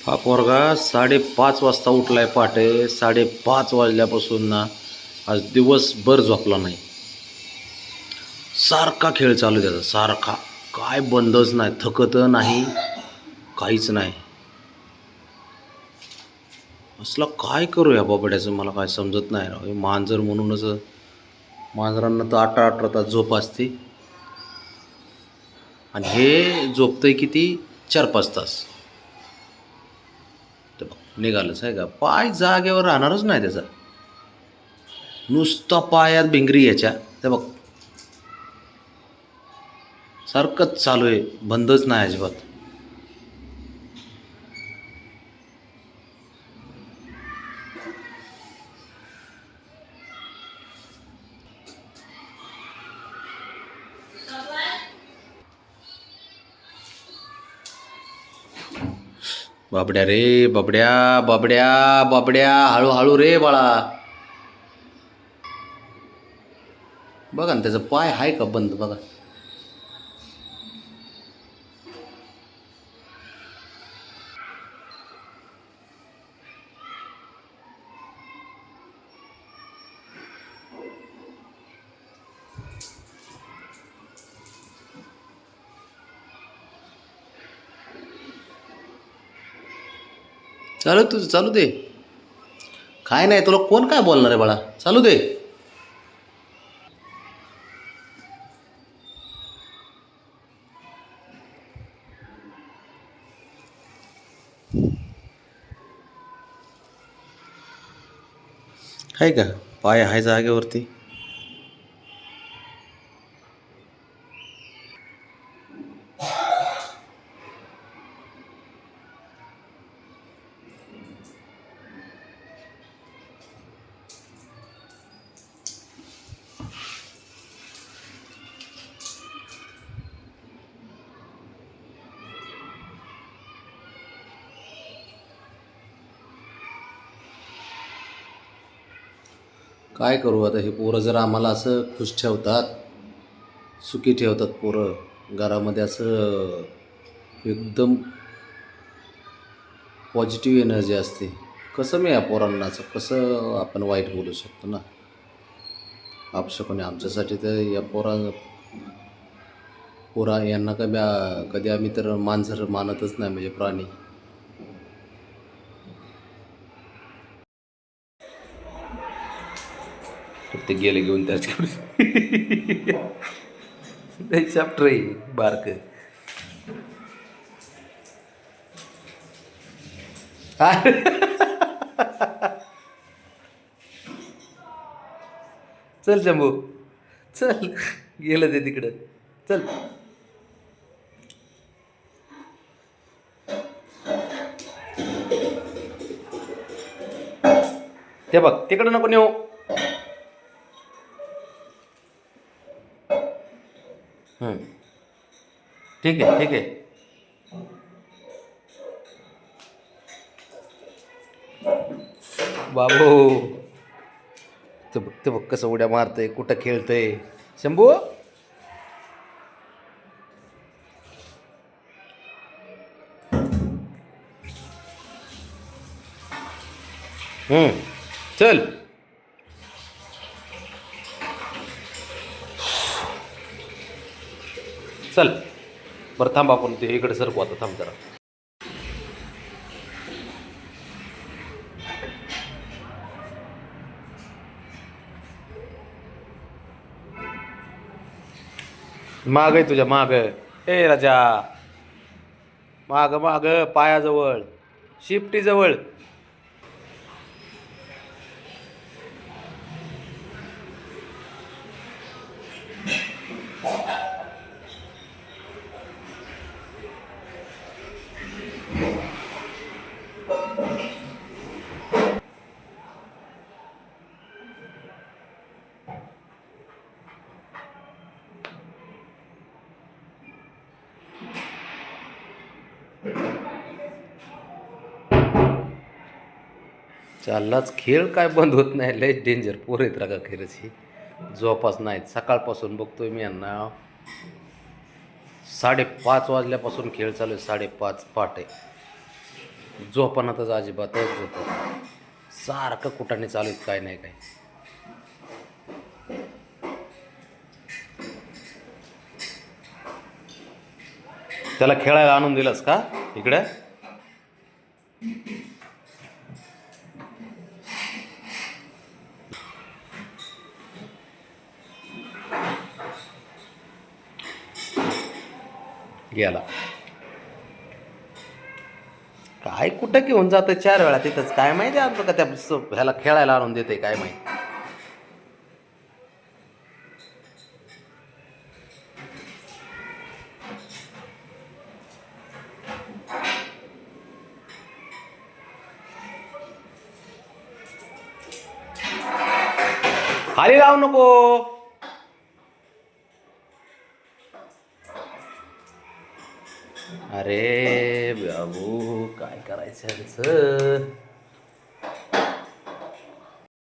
हा पोरगा 5:30 वाजता उठलाय पहाटे. 5:30 वाजल्यापासून ना आज दिवसभर झोपला नाही. सारखा खेळ चालू आहे त्याचा, सारखा. काय बंदच नाही, थकत नाही, काहीच नाही. असला काय करू या बाबड्याचं मला काय समजत नाही राव. हे मांजर म्हणूनच मांजरांना तर 18-18 तास झोप असते आणि हे झोपतंय किती 4-5 तास. तर बघ निघालंच आहे का, पाय जागेवर राहणारच नाही त्याचा. नुसता पायात भिंगरी याच्या. ते बघ सारखंच चालू आहे, बंदच नाही अजिबात. बाबड्या रे, बाबड्या बाबड्या बाबड्या, हळूहळू रे बाळा. बघा ना त्याचा पाय आहे का बंद बघा. चालू तुझं चालू दे. काय नाही, तुला कोण काय बोलणार आहे बाळा, चालू दे. आहे का पाय आहे जागेवरती. काय करू आता, हे पोरं जर आम्हाला असं खुश ठेवतात, सुखी ठेवतात पोरं घरामध्ये, असं एकदम पॉझिटिव्ह एनर्जी असते. कसं मी या पोरांना असं कसं आपण वाईट बोलू शकतो ना. अपशकुनी आमच्यासाठी तर या पोरा यांना कधी आम्ही तर मांजर मानतच नाही, म्हणजे प्राणी. ते गेले घेऊन त्याच्याकडे. चॅप्टर आहे बारक. चल शंभू, चल. गेलं ते तिकडं, चल. ते बघ तिकडं नको नेऊ. ठीक आहे ठीक आहे. बाबू ते बघ कसं उड्या मारतंय, कुठं खेळतंय शंभू. चल. चल बरं थांब, आपण ते इकडे सरकू आता, थांब जरा. माग आहे तुझ्या माग. ए राजा, माग माग पायाजवळ, शिफ्टीजवळ. चाललाच खेळ, काय बंद होत नाही. लय डेंजर पोर आहेत रागा खेळाची. झोपाच नाहीत सकाळपासून. बघतोय मी यांना 5:30 वाजल्यापासून खेळ चालू आहे. 5:30 पहाटे. झोपणातच अजिबातच झोपत सारखं कुठाने चालू आहेत, काय नाही काय. त्याला खेळायला आणून दिलंस का इकडे? गेला. काय कुठं घेऊन जातं 4 वेळा तिथंच, काय माहिती आणतो का त्या ह्याला खेळायला आणून देते काय माहिती. खाली लावू नको. अरे बाबू काय करायचं ह्याचं?